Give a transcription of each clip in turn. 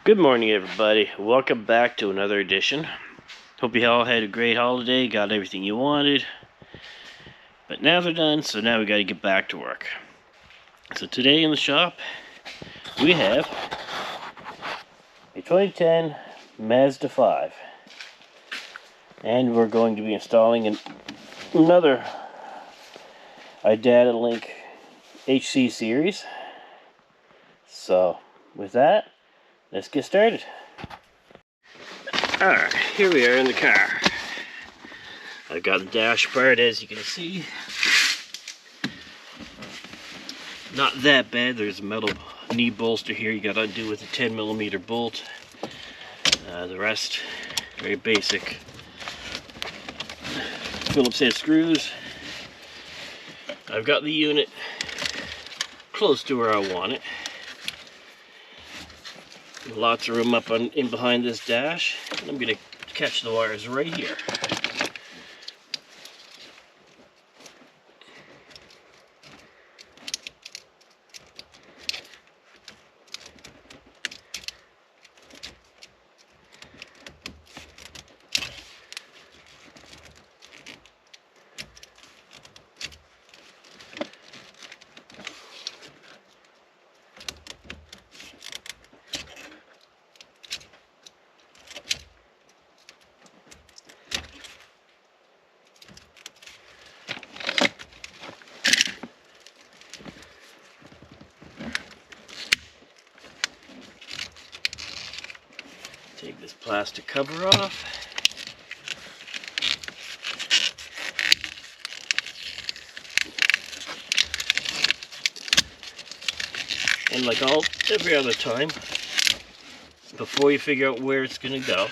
Good morning, everybody. Welcome back to another edition. Hope you all had a great holiday, got everything you wanted. But now they're done, so now we got to get back to work. So today in the shop, we have a 2010 Mazda 5. And we're going to be installing another iData Link HC series. So with that, let's get started. Alright, here we are in the car. I've got the dash part, as you can see. Not that bad. There's a metal knee bolster here you got to undo with a 10mm bolt. The rest, very basic Phillips head screws. I've got the unit close to where I want it. Lots of room up in behind this dash. I'm going to catch the wires right here. Take this plastic cover off. And like every other time, before you figure out where it's going to go,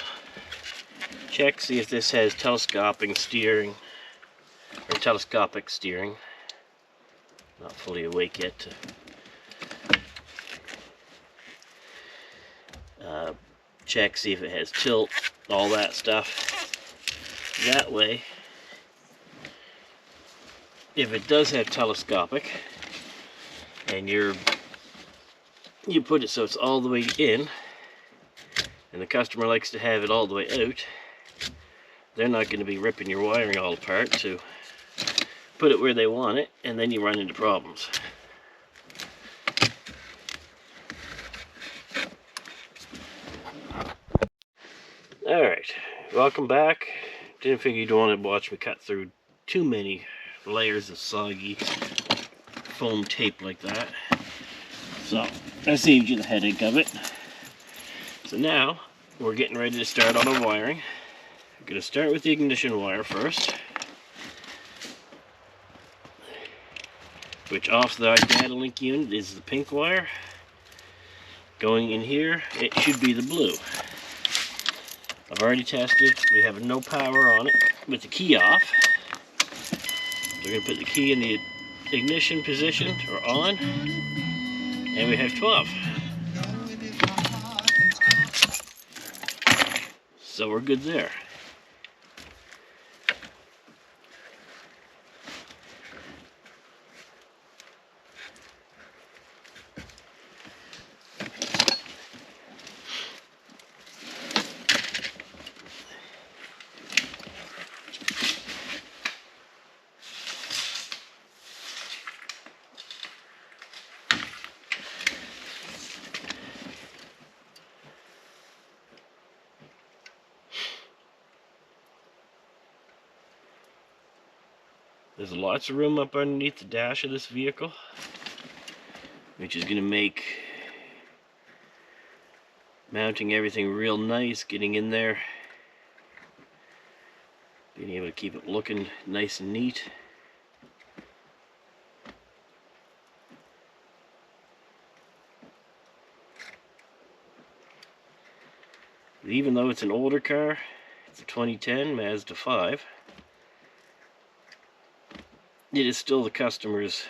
check, see if this has telescopic steering. Not fully awake yet to check, see if it has tilt, all that stuff. That way, if it does have telescopic, and you put it so it's all the way in, and the customer likes to have it all the way out, they're not going to be ripping your wiring all apart to put it where they want it, and then you run into problems. Alright, welcome back. Didn't figure you'd want to watch me cut through too many layers of soggy foam tape like that. So, I saved you the headache of it. So now, we're getting ready to start on our wiring. I'm going to start with the ignition wire first, which off the iData Link unit is the pink wire. Going in here, it should be the blue. I've already tested. We have no power on it with the key off. We're going to put the key in the ignition position, or on, and we have 12. So we're good there. There's lots of room up underneath the dash of this vehicle, which is going to make mounting everything real nice, getting in there, being able to keep it looking nice and neat. Even though it's an older car, it's a 2010 Mazda 5, it is still the customer's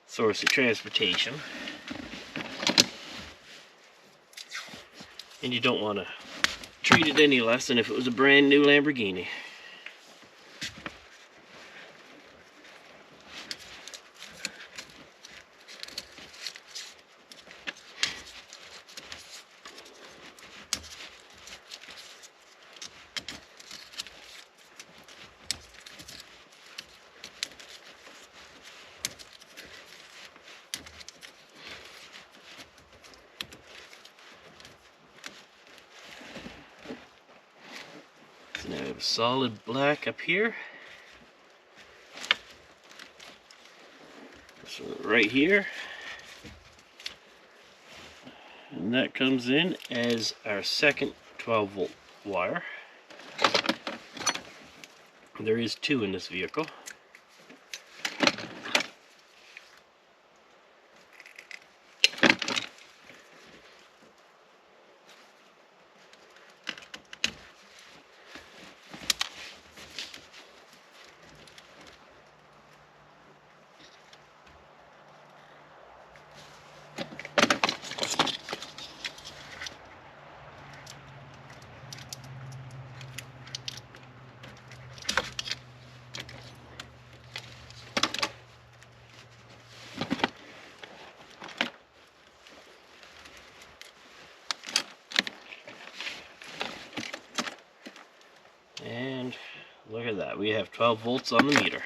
source of transportation, and you don't want to treat it any less than if it was a brand new Lamborghini. So now we have a solid black up here. So right here. And that comes in as our second 12-volt wire. There is 2 in this vehicle. And look at that, we have 12 volts on the meter.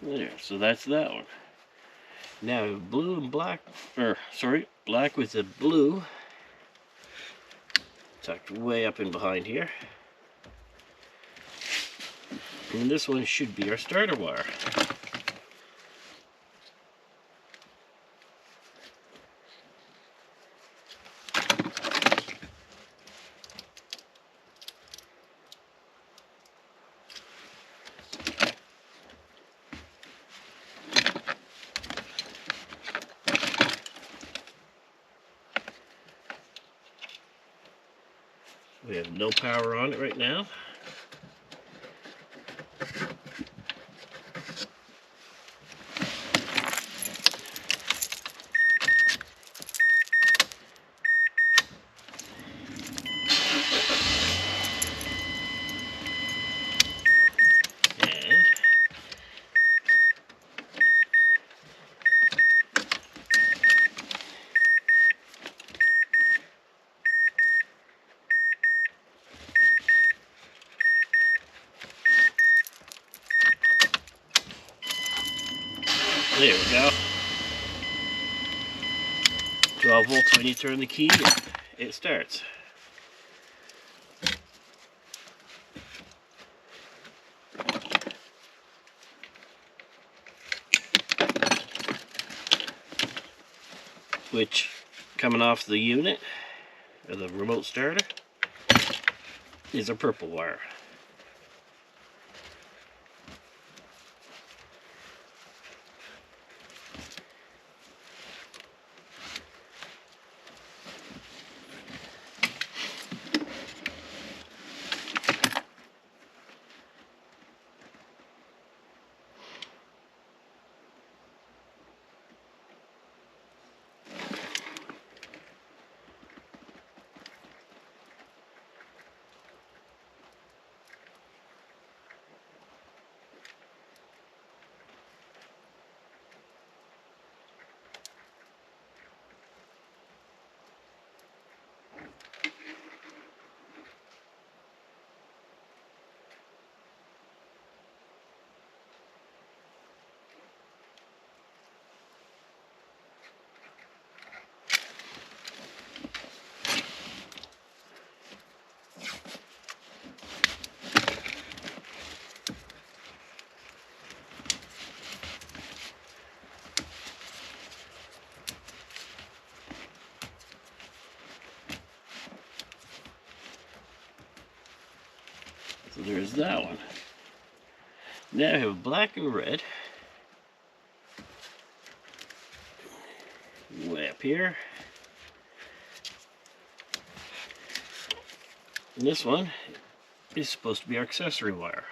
There, so that's that one. Now blue and black, or sorry, black with the blue tucked way up in behind here. And this one should be our starter wire. We have no power on it right now. And there we go. 12 volts when you turn the key, it starts. Which, coming off the unit, or the remote starter, is a purple wire. So there's that one. Now I have black and red. Way up here. And this one is supposed to be our accessory wire.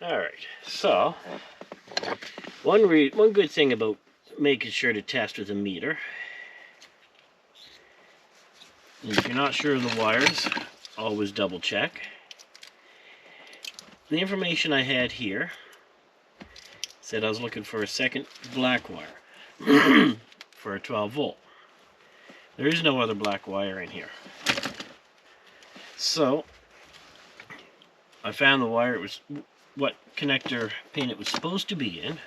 Alright, so one good thing about making sure to test with a meter is if you're not sure of the wires, always double check. The information I had here said I was looking for a second black wire for a 12 volt. There is no other black wire in here. So I found the wire, it was what connector pin it was supposed to be in,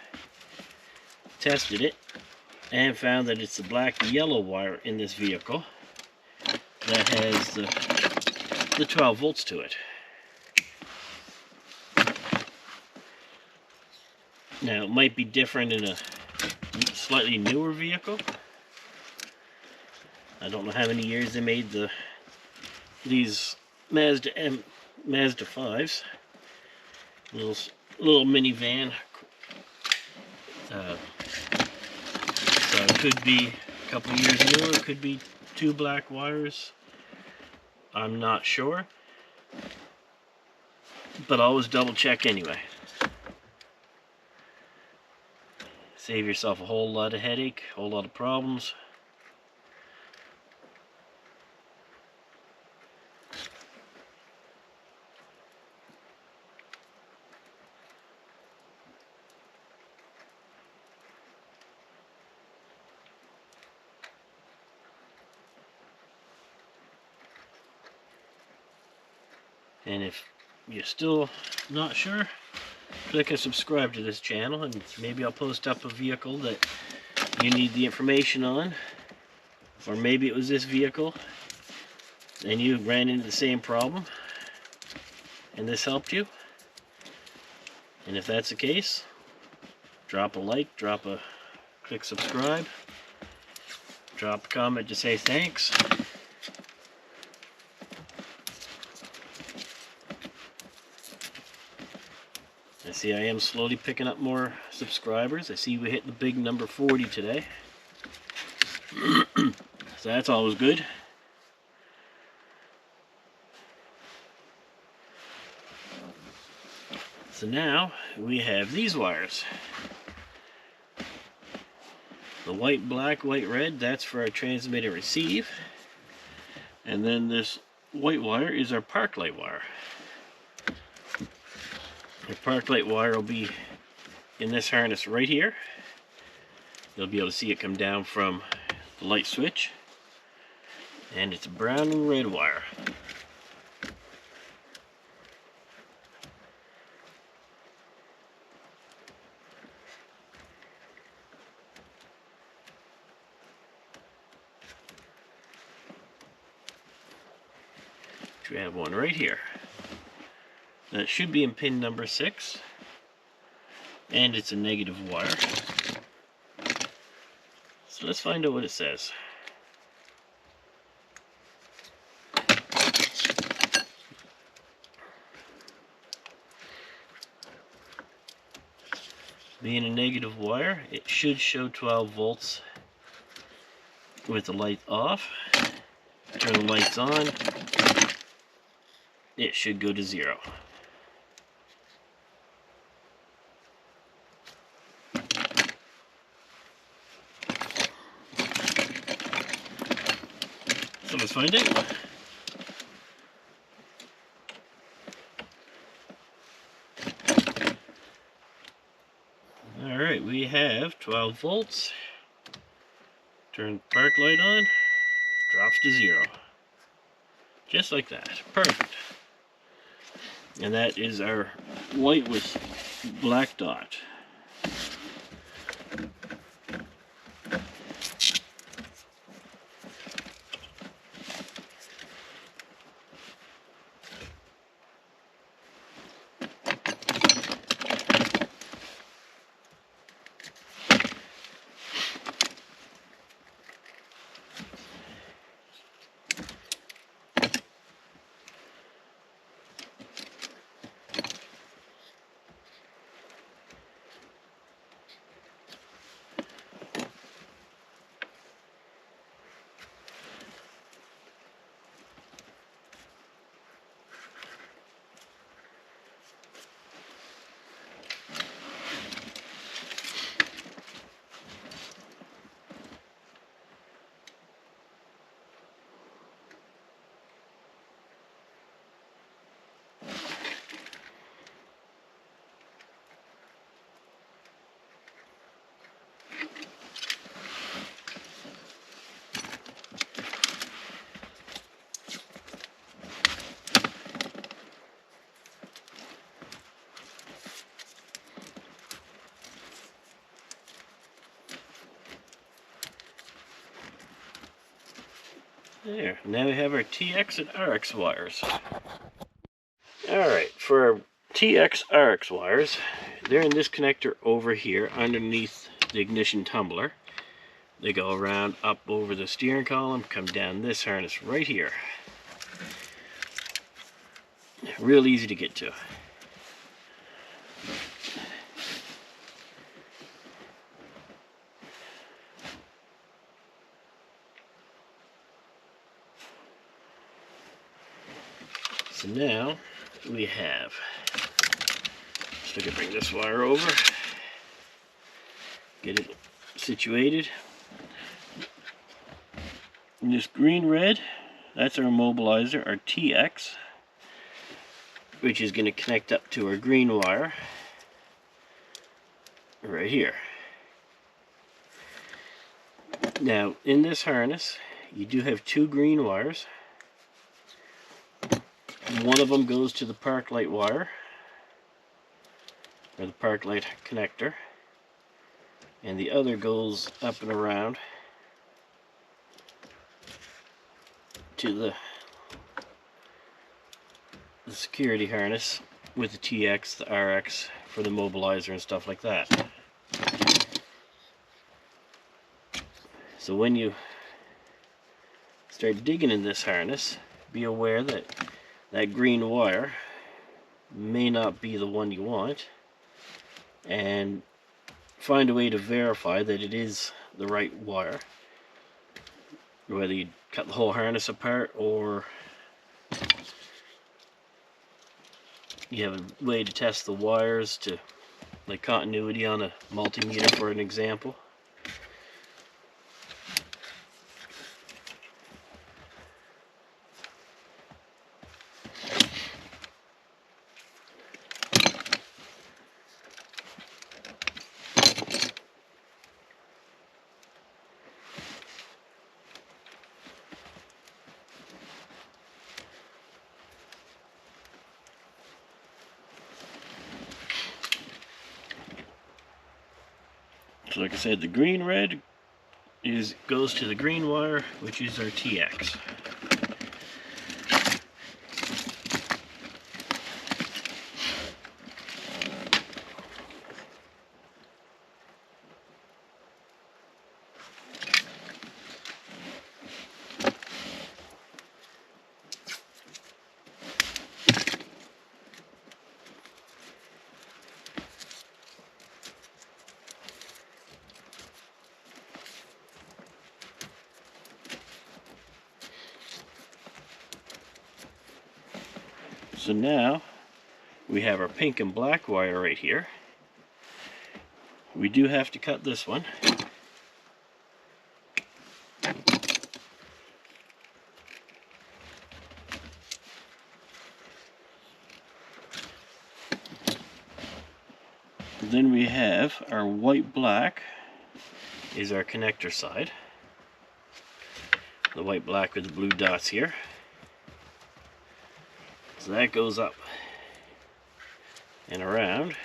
tested it, and found that it's the black yellow wire in this vehicle that has the 12 volts to it. Now it might be different in a slightly newer vehicle. I don't know how many years they made these Mazda 5s. Little minivan. So it could be a couple of years newer. It could be 2 black wires. I'm not sure. But always double check anyway. Save yourself a whole lot of headache, a whole lot of problems. And if you're still not sure, click and subscribe to this channel, and maybe I'll post up a vehicle that you need the information on. Or maybe it was this vehicle and you ran into the same problem and this helped you. And if that's the case, drop a like, click subscribe, drop a comment to say thanks. I see I am slowly picking up more subscribers. I see we hit the big number 40 today. So that's always good. So now we have these wires. The white, black, white, red, that's for our transmit and receive. And then this white wire is our park light wire. The park light wire will be in this harness right here. You'll be able to see it come down from the light switch. And it's a brown and red wire. We have one right here. That should be in pin number 6. And it's a negative wire. So let's find out what it says. Being a negative wire, it should show 12 volts with the light off. Turn the lights on, it should go to 0. So let's find it. Alright, we have 12 volts. Turn the park light on, drops to 0. Just like that. Perfect. And that is our white with black dot. There, now we have our TX and RX wires. Alright, for our TX RX wires, they're in this connector over here underneath the ignition tumbler. They go around up over the steering column, come down this harness right here. Real easy to get to. So now we have, so I can bring this wire over, get it situated. And this green red, that's our immobilizer, our TX, which is going to connect up to our green wire right here. Now in this harness you do have two green wires. One of them goes to the park light wire, or the park light connector, and the other goes up and around to the security harness with the TX, the RX for the mobilizer and stuff like that. So when you start digging in this harness, be aware that that green wire may not be the one you want, and find a way to verify that it is the right wire, whether you cut the whole harness apart or you have a way to test the wires to, like continuity on a multimeter for an example. So like I said, the green red goes to the green wire, which is our TX. So now we have our pink and black wire right here. We do have to cut this one. Then we have our white-black is our connector side. The white-black with the blue dots here. So that goes up and around.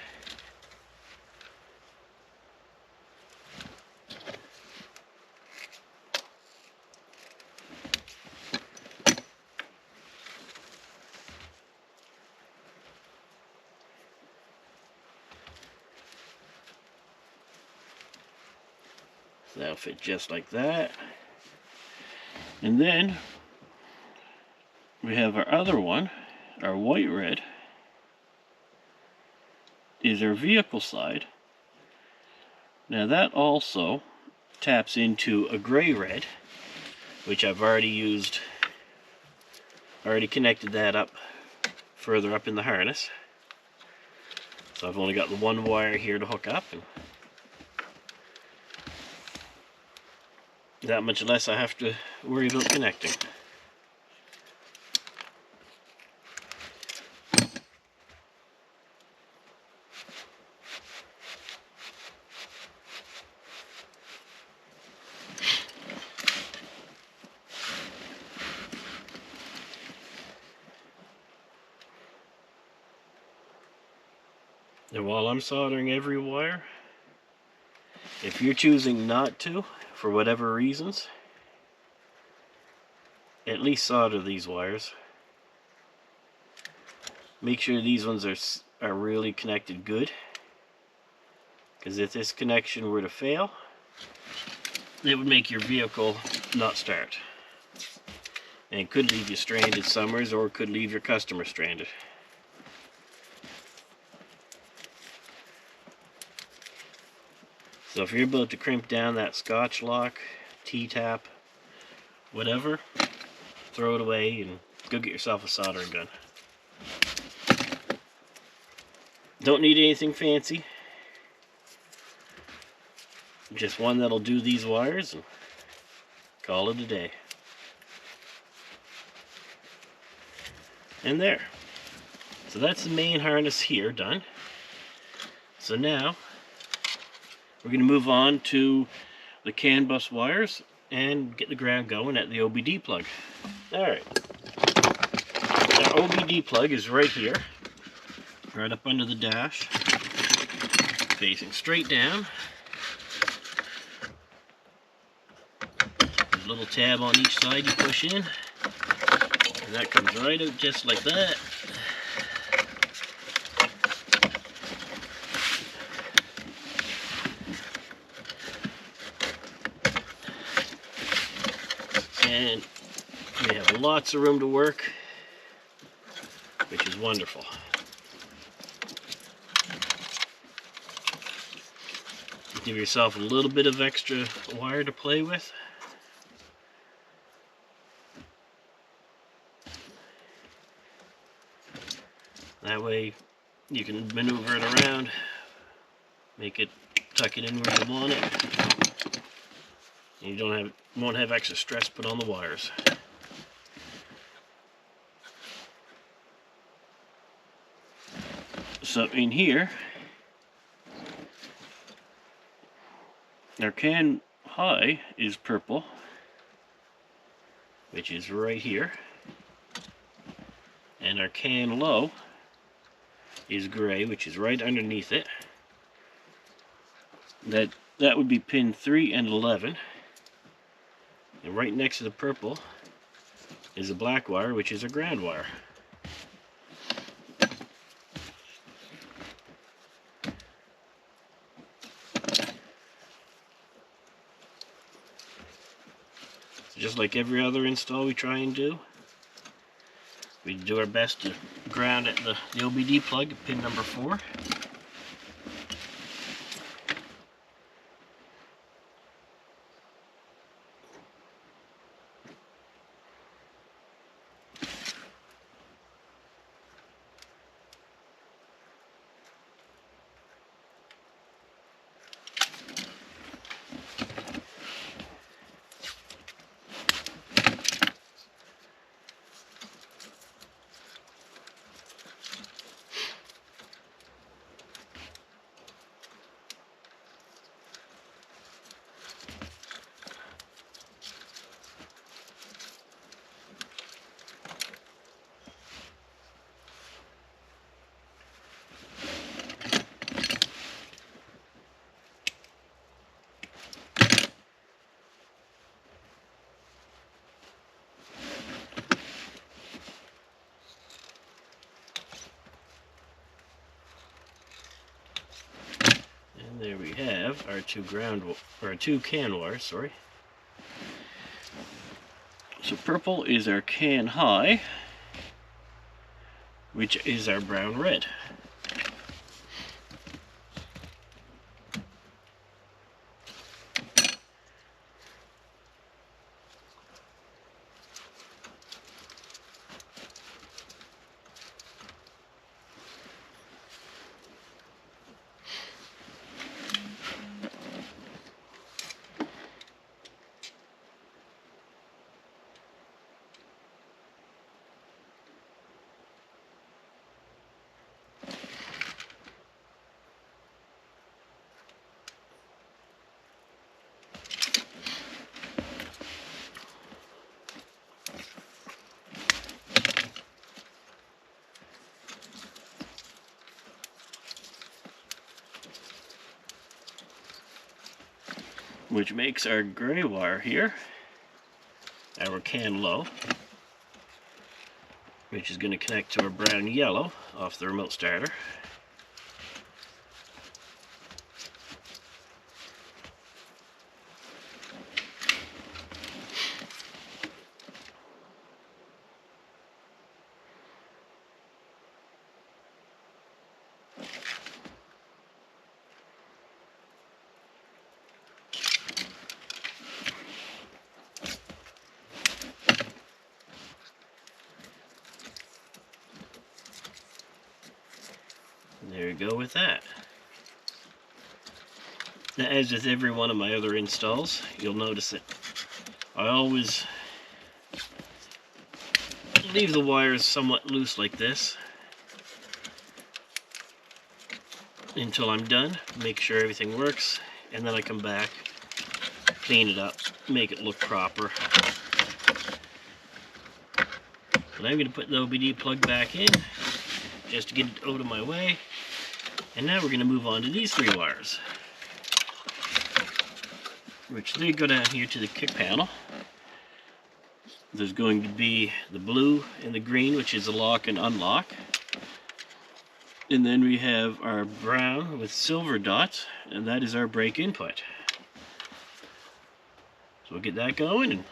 So that'll fit just like that. And then we have our other one, our white red, is our vehicle side. Now that also taps into a gray red, which I've already used, already connected that up further up in the harness. So I've only got the one wire here to hook up, and that much less I have to worry about connecting. And while I'm soldering every wire, if you're choosing not to, for whatever reasons, at least solder these wires. Make sure these ones are really connected good, because if this connection were to fail, it would make your vehicle not start. And it could leave you stranded somewhere, or it could leave your customer stranded. So if you're about to crimp down that Scotch lock, T-tap, whatever, throw it away and go get yourself a soldering gun. Don't need anything fancy. Just one that'll do these wires and call it a day. And there. So that's the main harness here done. So now we're going to move on to the CAN bus wires and get the ground going at the OBD plug. Alright. Our OBD plug is right here, right up under the dash, facing straight down. There's a little tab on each side you push in, and that comes right out just like that. And we have lots of room to work, which is wonderful. Give yourself a little bit of extra wire to play with. That way you can maneuver it around, tuck it in where you want it. And you won't have extra stress put on the wires. So in here, our CAN high is purple, which is right here, and our CAN low is gray, which is right underneath it. That would be pin 3 and 11. And right next to the purple is a black wire, which is a ground wire. Just like every other install we try and do, we do our best to ground at the OBD plug at pin number 4. our two can wires, sorry. So purple is our can high, which is our brown red. Which makes our gray wire here, our can low, which is going to connect to our brown yellow off the remote starter. There you go with that. Now, as with every one of my other installs, you'll notice that I always leave the wires somewhat loose like this until I'm done, make sure everything works, and then I come back, clean it up, make it look proper. But I'm going to put the OBD plug back in just to get it out of my way. And now we're going to move on to these three wires, which they go down here to the kick panel. There's going to be the blue and the green, which is a lock and unlock. And then we have our brown with silver dots, and that is our brake input. So we'll get that going and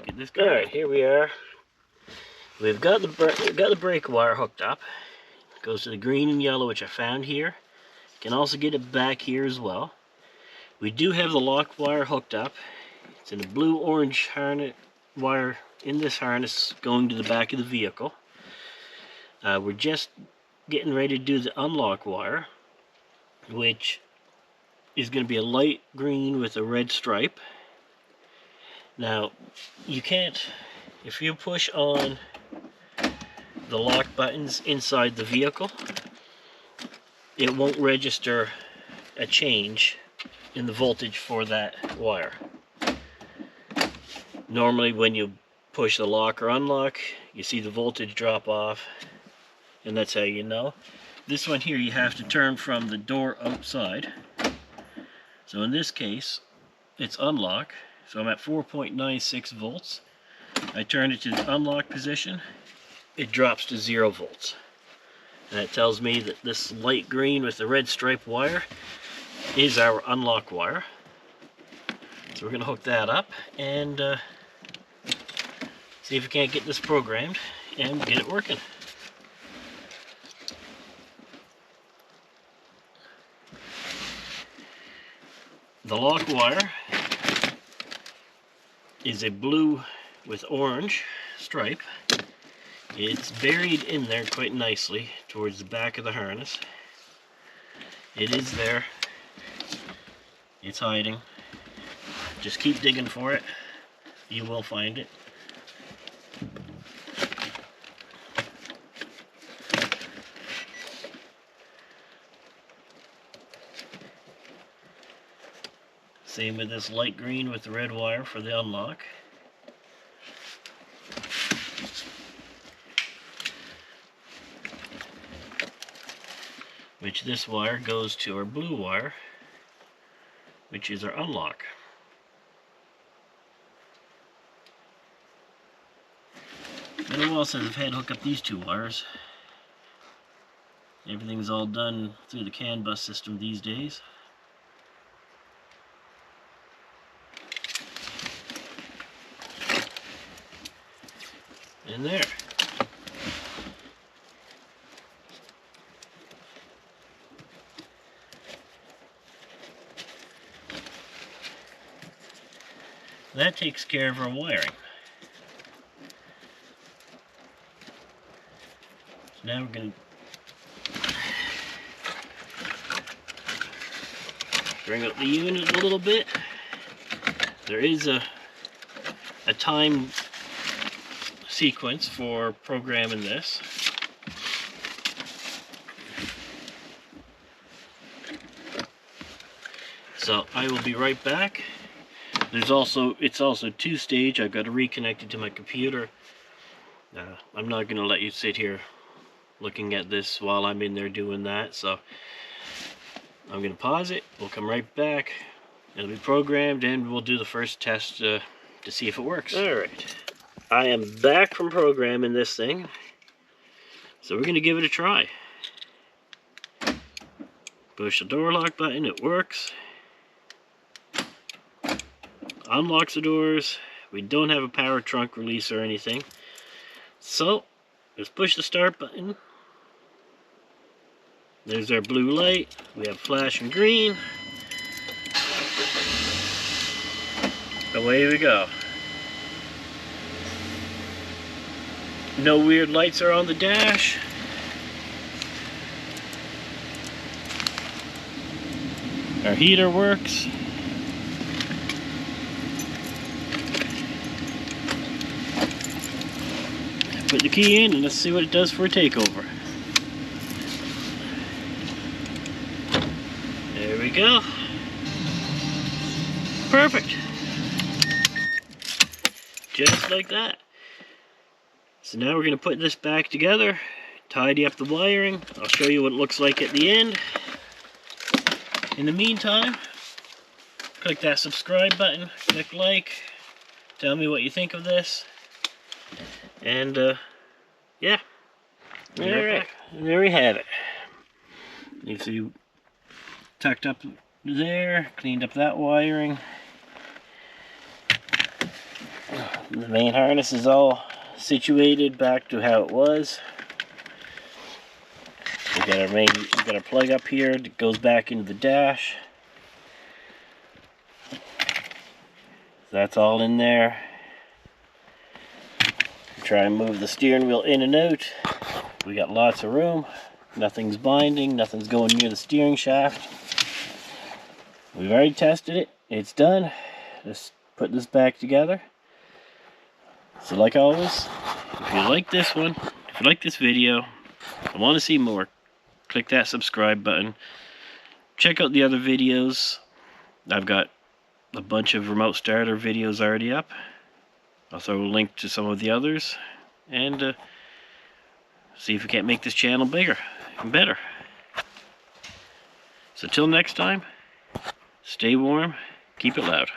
get this going. Alright, here we are. We've got the brake wire hooked up. It goes to the green and yellow, which I found here. You can also get it back here as well. We do have the lock wire hooked up. It's in a blue-orange harness wire in this harness going to the back of the vehicle. We're just getting ready to do the unlock wire, which is going to be a light green with a red stripe. Now, you can't, if you push on the lock buttons inside the vehicle, it won't register a change in the voltage for that wire. Normally when you push the lock or unlock, you see the voltage drop off, and that's how you know. This one here you have to turn from the door outside. So in this case, it's unlock, so I'm at 4.96 volts. I turn it to the unlock position, it drops to 0 volts. And that tells me that this light green with the red stripe wire is our unlock wire. So we're going to hook that up and see if we can't get this programmed and get it working. The lock wire is a blue with orange stripe. It's buried in there quite nicely towards the back of the harness. It is there. It's hiding. Just keep digging for it. You will find it. Same with this light green with the red wire for the unlock. Which this wire goes to our blue wire, which is our unlock. Been a while since I've had to hook up these two wires. Everything's all done through the CAN bus system these days. in there. That takes care of our wiring. So now we're going to bring up the unit a little bit. There is a time sequence for programming this. So I will be right back. It's also 2-stage. I've got to reconnect it to my computer. I'm not going to let you sit here looking at this while I'm in there doing that. So I'm going to pause it. We'll come right back. It'll be programmed and we'll do the first test to see if it works. Alright. I am back from programming this thing. So we're going to give it a try. Push the door lock button. It works. Unlocks the doors. We don't have a power trunk release or anything. So, let's push the start button. There's our blue light. We have flashing green. Away we go. No weird lights are on the dash. Our heater works. Put the key in and let's see what it does for a takeover. There we go. Perfect. Just like that. So now we're going to put this back together, tidy up the wiring. I'll show you what it looks like at the end. In the meantime, click that subscribe button, click like, tell me what you think of this. And yeah, alright, there we have it. You see, tucked up there, cleaned up that wiring. The main harness is all situated back to how it was. We got our plug up here that goes back into the dash. That's all in there. Try and move the steering wheel in and out. We got lots of room. Nothing's binding, nothing's going near the steering shaft. We've already tested it. It's done. Let's put this back together. So like always, if you like this one, if you like this video, and want to see more, click that subscribe button. Check out the other videos. I've got a bunch of remote starter videos already up. I'll throw a link to some of the others, and see if we can't make this channel bigger and better. So till next time, stay warm, keep it loud.